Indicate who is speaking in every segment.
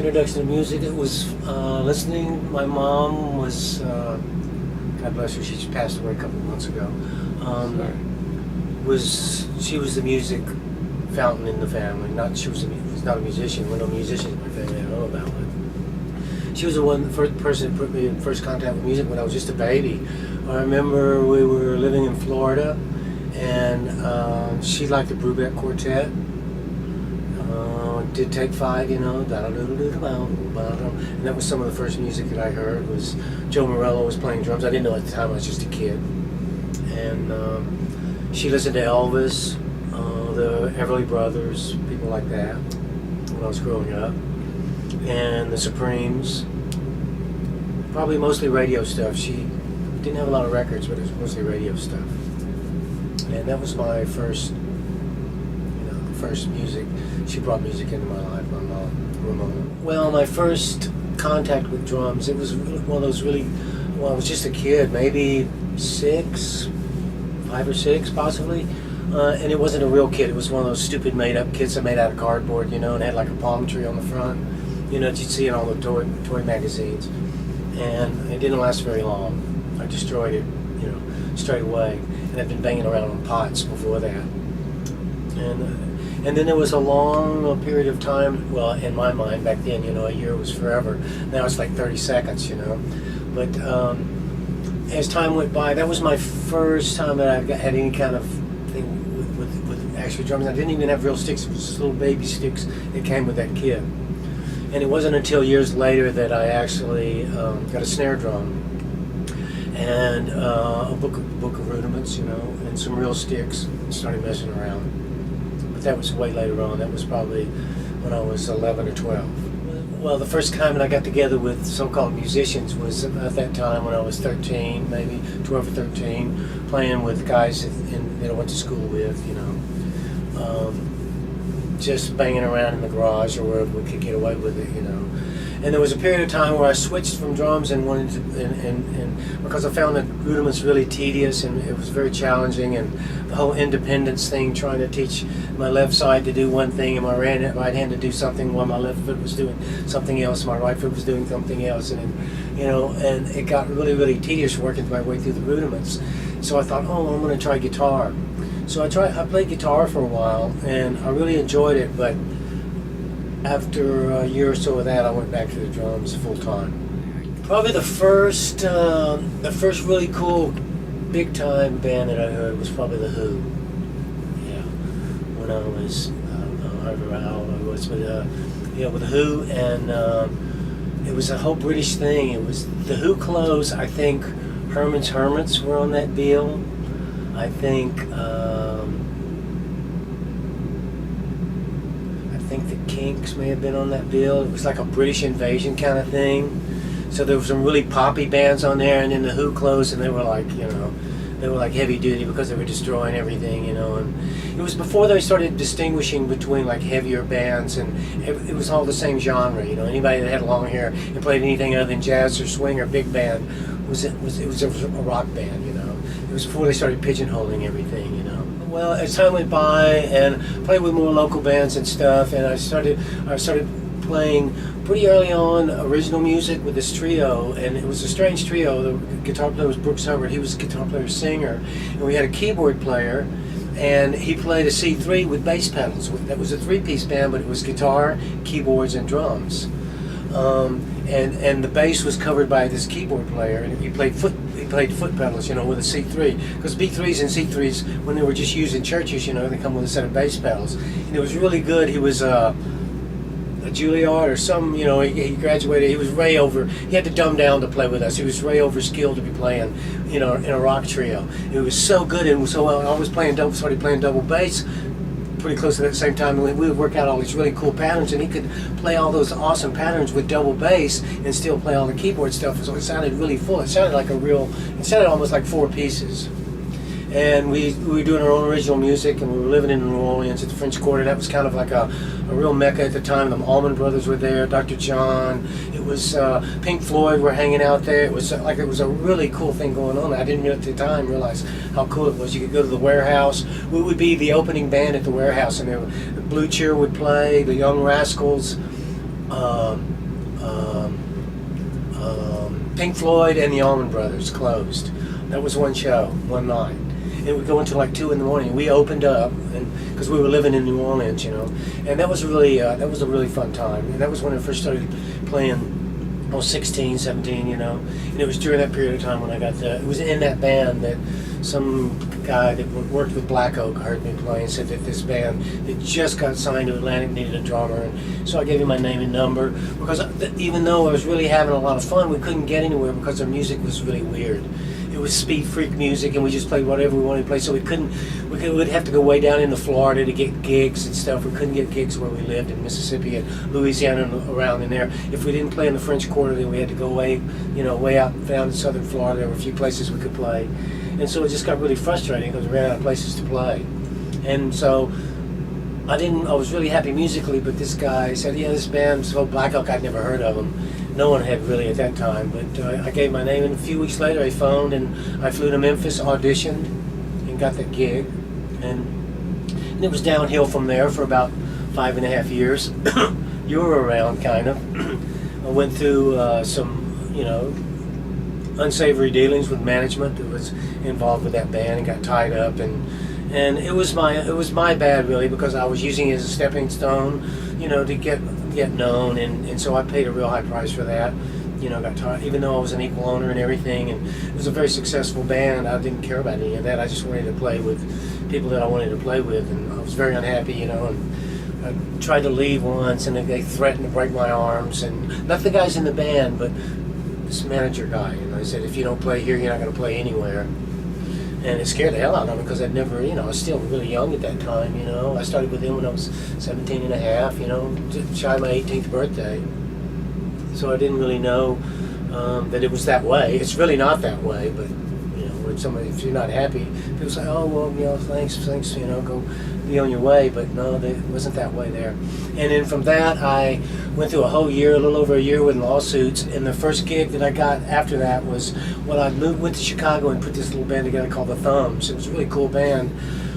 Speaker 1: introduction to music, it was listening. My mom was, God bless her, she just passed away a couple of months ago. She was the music fountain in the family. She was not a musician. There were no musicians in my family. I don't know about it. She was the person that put me in first contact with music when I was just a baby. I remember we were living in Florida, and she liked the Brubeck Quartet. Did Take Five, you know, and that was some of the first music that I heard. Was Joe Morello was playing drums. I didn't know at the time, I was just a kid. And she listened to Elvis, the Everly Brothers, people like that, when I was growing up. And the Supremes. Probably mostly radio stuff. She didn't have a lot of records, but it was mostly radio stuff. And that was my first music. She brought music into my life, my mom, Ramona. Well, my first contact with drums, it was one of those really, I was just a kid, maybe 5 or 6 possibly, and it wasn't a real kid. It was one of those stupid made-up kits that made out of cardboard, you know, and had like a palm tree on the front, you know, that you'd see in all the toy magazines. And it didn't last very long. I destroyed it, you know, straight away, and I'd been banging around on pots before that. And then there was a long period of time, well, in my mind back then, you know, a year was forever. Now it's like 30 seconds, you know. But as time went by, that was my first time that I had any kind of thing with actual drums. I didn't even have real sticks. It was just little baby sticks that came with that kit. And it wasn't until years later that I actually got a snare drum and a book of rudiments, you know, and some real sticks, and started messing around. That was way later on. That was probably when I was 11 or 12. Well, the first time that I got together with so-called musicians was at that time when I was 13, maybe 12 or 13, playing with guys that I went to school with, you know. Just banging around in the garage or wherever we could get away with it, you know. And there was a period of time where I switched from drums and wanted to, and because I found the rudiments really tedious and it was very challenging, and the whole independence thing, trying to teach my left side to do one thing and my right hand to do something while my left foot was doing something else, my right foot was doing something else, and you know, and it got really, really tedious working my way through the rudiments. So I thought, oh, I'm going to try guitar. So I played guitar for a while, and I really enjoyed it, but after a year or so of that, I went back to the drums full time. Probably the first really cool, big time band that I heard was probably the Who. Yeah, when I was, I don't know how old I was, but yeah, with the Who, and it was a whole British thing. It was the Who clothes. I think Herman's Hermits were on that bill. I think the Kinks may have been on that bill. It was like a British Invasion kind of thing. So there were some really poppy bands on there, and then the Who closed, and they were like, you know, they were like heavy duty because they were destroying everything, you know. And it was before they started distinguishing between like heavier bands, and it was all the same genre, you know. Anybody that had long hair and played anything other than jazz or swing or big band was a rock band, you know. It was before they started pigeonholing everything, you know. Well, as time went by, and played with more local bands and stuff, and I started playing pretty early on original music with this trio, and it was a strange trio. The guitar player was Brooks Hubbard. He was a guitar player singer, and we had a keyboard player, and he played a C3 with bass pedals. That was a 3-piece band, but it was guitar, keyboards, and drums. And the bass was covered by this keyboard player, and he played foot pedals, you know, with a C3. Because B3s and C3s, when they were just used in churches, you know, they come with a set of bass pedals. And it was really good. He was a Juilliard or some, you know, he graduated. He was way over. He had to dumb down to play with us. He was way over skilled to be playing, you know, in a rock trio. It was so good, and so I was started playing double bass pretty close at the same time, and we would work out all these really cool patterns, and he could play all those awesome patterns with double bass and still play all the keyboard stuff, so it sounded really full. It sounded almost like 4 pieces. And we were doing our own original music, and we were living in New Orleans at the French Quarter. That was kind of like a real mecca at the time. The Allman Brothers were there, Dr. John. It was Pink Floyd were hanging out there. It was a really cool thing going on. I didn't at the time realize how cool it was. You could go to the Warehouse. We would be the opening band at the Warehouse, and the Blue Cheer would play, the Young Rascals. Pink Floyd and the Allman Brothers closed. That was one show, one night. It would go until like 2 in the morning. We opened up, and because we were living in New Orleans, and that was really that was a really fun time. And that was when I first started playing. I was 16, 17, and it was during that period of time when I got it was in that band that some guy that worked with Black Oak heard me play and said that this band that just got signed to Atlantic needed a drummer, and so I gave him my name and number, because even though I was really having a lot of fun, we couldn't get anywhere because their music was really weird. It was speed freak music, and we just played whatever we wanted to play. So we'd have to go way down into Florida to get gigs and stuff. We couldn't get gigs where we lived in Mississippi and Louisiana and around in there. If we didn't play in the French Quarter, then we had to go way out down in southern Florida. There were a few places we could play, and so it just got really frustrating because we ran out of places to play. And so I was really happy musically, but this guy said, yeah, this band, so Black Oak, I'd never heard of them. No one had really at that time, but I gave my name, and a few weeks later I phoned, and I flew to Memphis, auditioned, and got the gig, and it was downhill from there for about 5.5 years. You were around, kind of. I went through some, unsavory dealings with management that was involved with that band, and got tied up, and it was my bad, really, because I was using it as a stepping stone, to get known, and so I paid a real high price for that. Got tired, even though I was an equal owner and everything, and it was a very successful band. I didn't care about any of that. I just wanted to play with people that I wanted to play with, and I was very unhappy, and I tried to leave once, and they threatened to break my arms, and not the guys in the band, but this manager guy. He said, if you don't play here, you're not going to play anywhere. And it scared the hell out of me, because I'd never, I was still really young at that time, I started with him when I was 17 and a half, just shy of my 18th birthday. So I didn't really know that it was that way. It's really not that way, but, when if you're not happy, people say, oh, well, thanks, go be on your way. But no, it wasn't that way there. And then from that, I went through a little over a year with lawsuits. And the first gig that I got after that was when I went to Chicago and put this little band together called the Thumbs. It was a really cool band,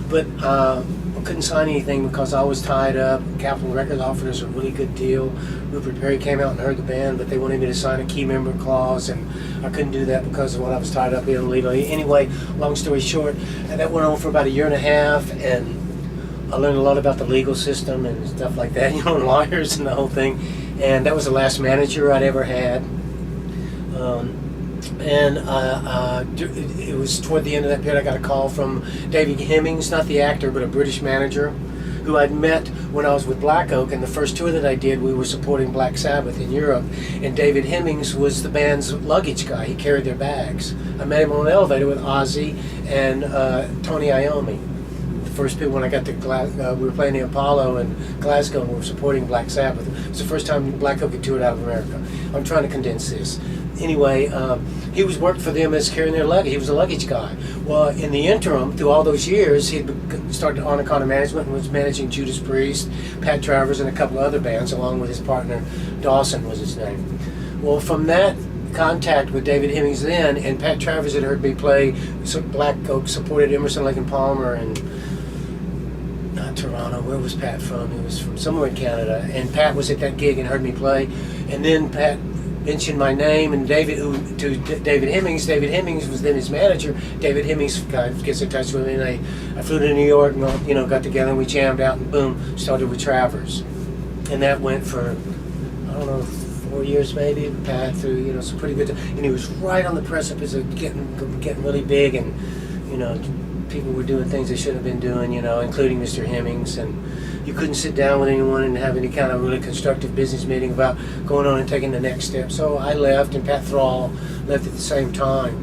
Speaker 1: but I couldn't sign anything because I was tied up. Capitol Records offered us a really good deal. Rupert Perry came out and heard the band, but they wanted me to sign a key member clause, and I couldn't do that because of what I was tied up in illegally. Anyway, long story short, and that went on for about a year and a half, and I learned a lot about the legal system and stuff like that, lawyers and the whole thing. And that was the last manager I'd ever had. It was toward the end of that period I got a call from David Hemmings, not the actor, but a British manager, who I'd met when I was with Black Oak, and the first tour that I did, we were supporting Black Sabbath in Europe, and David Hemmings was the band's luggage guy. He carried their bags. I met him on an elevator with Ozzy and Tony Iommi. The first people when I got to we were playing the Apollo in Glasgow, and we were supporting Black Sabbath. It was the first time Black Oak had toured out of America. I'm trying to condense this. Anyway, he worked for them as carrying their luggage. He was a luggage guy. Well, in the interim, through all those years, he started Anaconda Management and was managing Judas Priest, Pat Travers, and a couple of other bands, along with his partner Dawson was his name. Well, from that contact with David Hemmings then, and Pat Travers had heard me play, so Black Oak supported Emerson, Lake and Palmer, and not Toronto. Where was Pat from? He was from somewhere in Canada, and Pat was at that gig and heard me play, and then Pat mentioned my name, and David Hemmings. David Hemmings was then his manager. David Hemmings gets in touch with me, and I flew to New York, and got together, and we jammed out, and boom, started with Travers, and that went for, I don't know, 4 years maybe. Pat through some pretty good, and he was right on the precipice of getting really big, and people were doing things they shouldn't have been doing, including Mr. Hemmings, and you couldn't sit down with anyone and have any kind of really constructive business meeting about going on and taking the next step. So I left, and Pat Thrall left at the same time.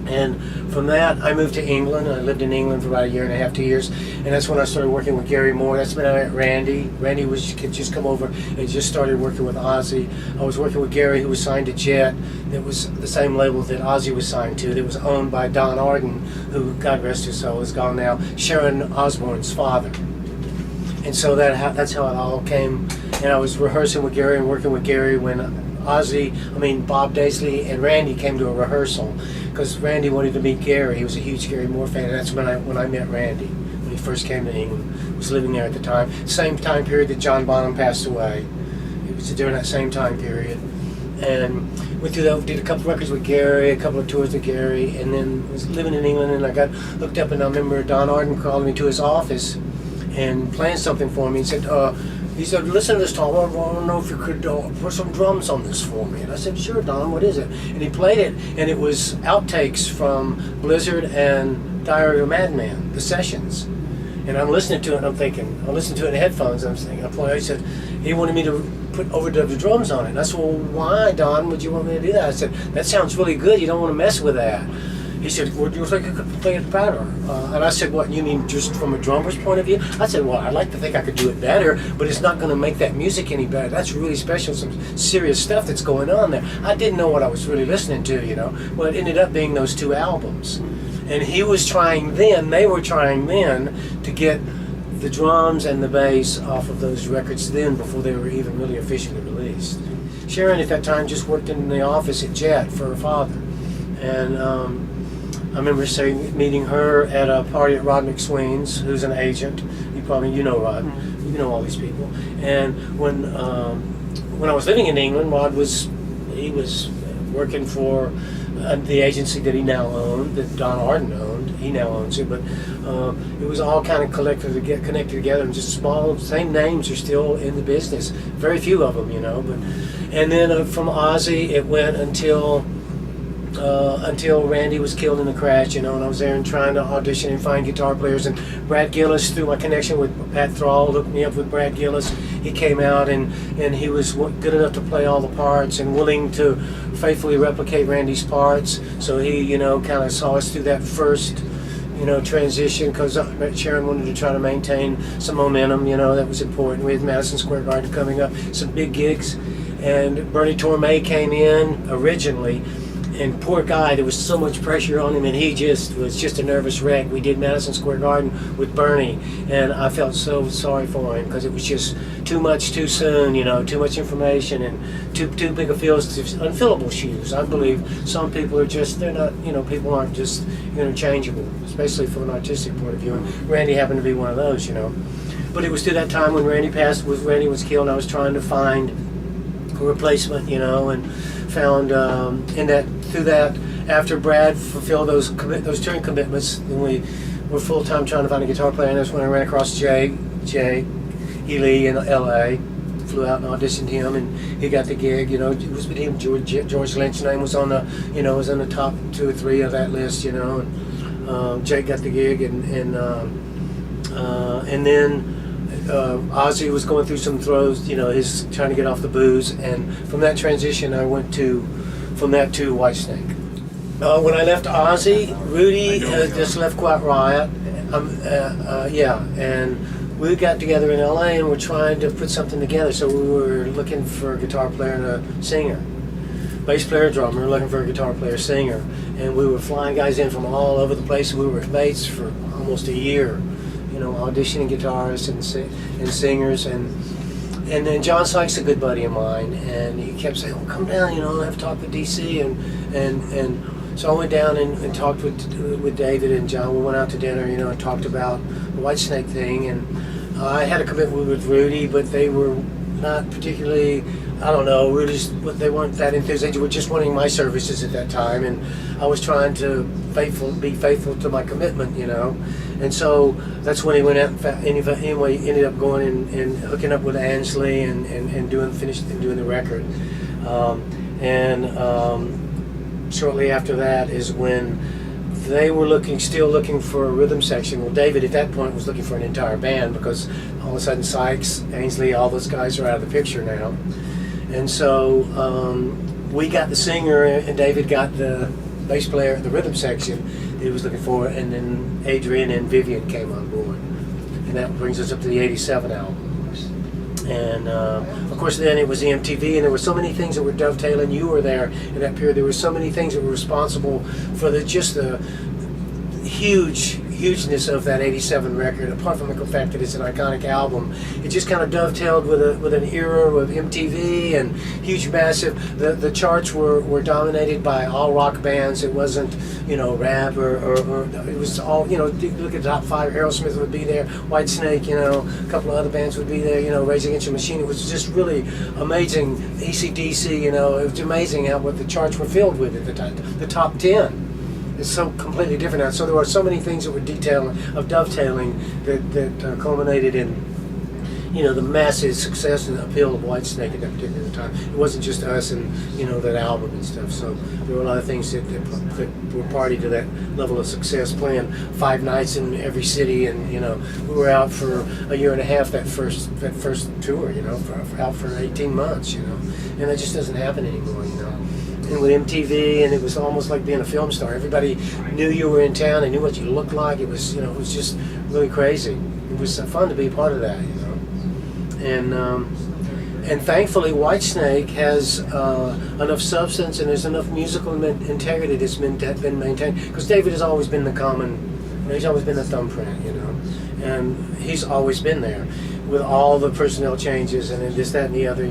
Speaker 1: And from that, I moved to England. I lived in England for about 1.5 years, 2 years, and that's when I started working with Gary Moore. That's when I met Randy. Randy had just come over and just started working with Ozzy. I was working with Gary, who was signed to Jet. That was the same label that Ozzy was signed to. That was owned by Don Arden, who, God rest his soul, is gone now, Sharon Osbourne's father. And so that's how it all came. And I was rehearsing with Gary and working with Gary when Bob Daisley and Randy came to a rehearsal, because Randy wanted to meet Gary. He was a huge Gary Moore fan, and that's when I met Randy, when he first came to England. I was living there at the time. Same time period that John Bonham passed away. So during that same time period. And went through that, did a couple records with Gary, a couple of tours with Gary, and then was living in England, and I got hooked up, and I remember Don Arden called me to his office and playing something for me. He said, listen to this, Tom, I want to know if you could put some drums on this for me. And I said, sure, Don, what is it? And he played it, and it was outtakes from Blizzard and Diary of a Madman, the sessions. And I'm listening to it, and I'm thinking, I listened to it in headphones, and I'm thinking, he said, he wanted me to put overdub the drums on it. And I said, well, why, Don, would you want me to do that? I said, that sounds really good, you don't want to mess with that. He said, well, do you think I could play it better? And I said, what, you mean just from a drummer's point of view? I said, well, I'd like to think I could do it better, but it's not going to make that music any better. That's really special, some serious stuff that's going on there. I didn't know what I was really listening to, you know. Well, it ended up being those two albums. And he was trying then, they were trying then, to get the drums and the bass off of those records then before they were even really officially released. Sharon at that time just worked in the office at Jet for her father. And I remember meeting her at a party at Rod McSween's, who's an agent. You know Rod. Mm-hmm. You know all these people. And when I was living in England, Rod was working for the agency that he now owned, that Don Arden owned. He now owns it, but it was all kind of connected together, and just small, same names are still in the business. Very few of them, you know. And then from Ozzy, it went until Randy was killed in the crash, you know, and I was there and trying to audition and find guitar players. And Brad Gillis, through my connection with Pat Thrall, hooked me up with Brad Gillis. He came out and he was good enough to play all the parts and willing to faithfully replicate Randy's parts. So he, you know, kind of saw us through that first, you know, transition, because Sharon wanted to try to maintain some momentum, you know, that was important. We had Madison Square Garden coming up, some big gigs. And Bernie Tormé came in originally. And poor guy, there was so much pressure on him, and he was just a nervous wreck. We did Madison Square Garden with Bernie, and I felt so sorry for him, because it was just too much too soon, you know, too much information and too big a field, unfillable shoes. I believe some people are just, they're not, you know, people aren't just interchangeable, especially from an artistic point of view. And Randy happened to be one of those, you know. But it was through that time when Randy was killed, and I was trying to find a replacement, you know, and found through that, after Brad fulfilled those touring commitments, and we were full-time trying to find a guitar player, and that's when I ran across Jay Ely in L.A., flew out and auditioned him, and he got the gig. You know, it was with him. George Lynch's name was on the, you know, was on the top 2 or 3 of that list, you know, and Jake got the gig, and then Ozzy was going through some throes, you know, he's trying to get off the booze, and from that transition I went from that to Whitesnake. When I left Ozzy, Rudy just left Quiet Riot, and we got together in LA and we're trying to put something together, so we were looking for a guitar player and a singer. Bass player, drummer, looking for a guitar player, singer, and we were flying guys in from all over the place. We were mates for almost a year, you know, auditioning guitarists and singers, and then John Sykes, a good buddy of mine, and he kept saying, "Well, come down, you know, I have to talk with DC," and so I went down and talked with David and John. We went out to dinner, you know, and talked about the Whitesnake thing, and I had a commitment with Rudy, but they were not particularly, I don't know, they weren't that enthusiastic. They were just wanting my services at that time, and I was trying to be faithful to my commitment, you know. And so that's when he went out and anyway, ended up going and hooking up with Ansley and doing the record. Shortly after that is when they were still looking for a rhythm section. Well, David at that point was looking for an entire band, because all of a sudden Sykes, Ainsley, all those guys are out of the picture now. And so we got the singer, and David got the bass player, the rhythm section he was looking for, and then Adrian and Vivian came on board. And that brings us up to the 87 album. And of course then it was the MTV, and there were so many things that were dovetailing. You were there in that period. There were so many things that were responsible for the hugeness of that 87 record. Apart from the fact that it's an iconic album, it just kind of dovetailed with an era of MTV and huge, massive. The charts were dominated by all rock bands. It wasn't rap or it was all, look at the top 5, Aerosmith would be there, Whitesnake, a couple of other bands would be there, Rage Against the Machine. It was just really amazing. AC/DC, it was amazing what the charts were filled with at the time. The top 10. It's so completely different now. So there were so many things that were dovetailing that culminated in, the massive success and appeal of Whitesnake at that particular time. It wasn't just us and, that album and stuff. So there were a lot of things that were party to that level of success, playing 5 nights in every city, and, we were out for a year and a half that first tour, out for 18 months, and that just doesn't happen anymore, And with MTV, and it was almost like being a film star. Everybody knew you were in town. They knew what you looked like. It was, it was just really crazy. It was fun to be a part of that, And thankfully, Whitesnake has enough substance, and there's enough musical integrity that's been maintained. Because David has always been he's always been the thumbprint, and he's always been there with all the personnel changes and this, that, and the other,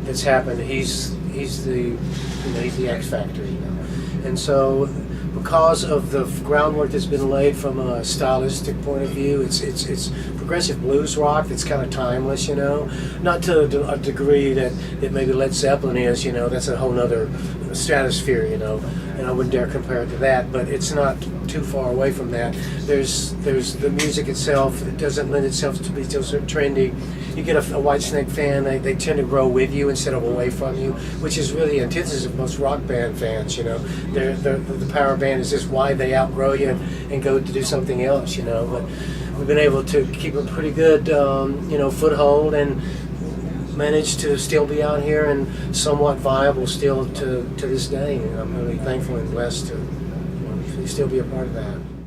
Speaker 1: that's happened. He's the X factor, and so because of the groundwork that's been laid from a stylistic point of view, it's progressive blues rock that's kind of timeless, not to a degree that maybe Led Zeppelin is, that's a whole other stratosphere, and I wouldn't dare compare it to that, but it's not too far away from that. There's the music itself. It doesn't lend itself to be so trendy. You get a Whitesnake fan, they tend to grow with you instead of away from you, which is really the antithesis of most rock band fans, the power band is just why they outgrow you and go to do something else, but we've been able to keep a pretty good, foothold and manage to still be out here and somewhat viable still to this day. And I'm really thankful and blessed to still be a part of that.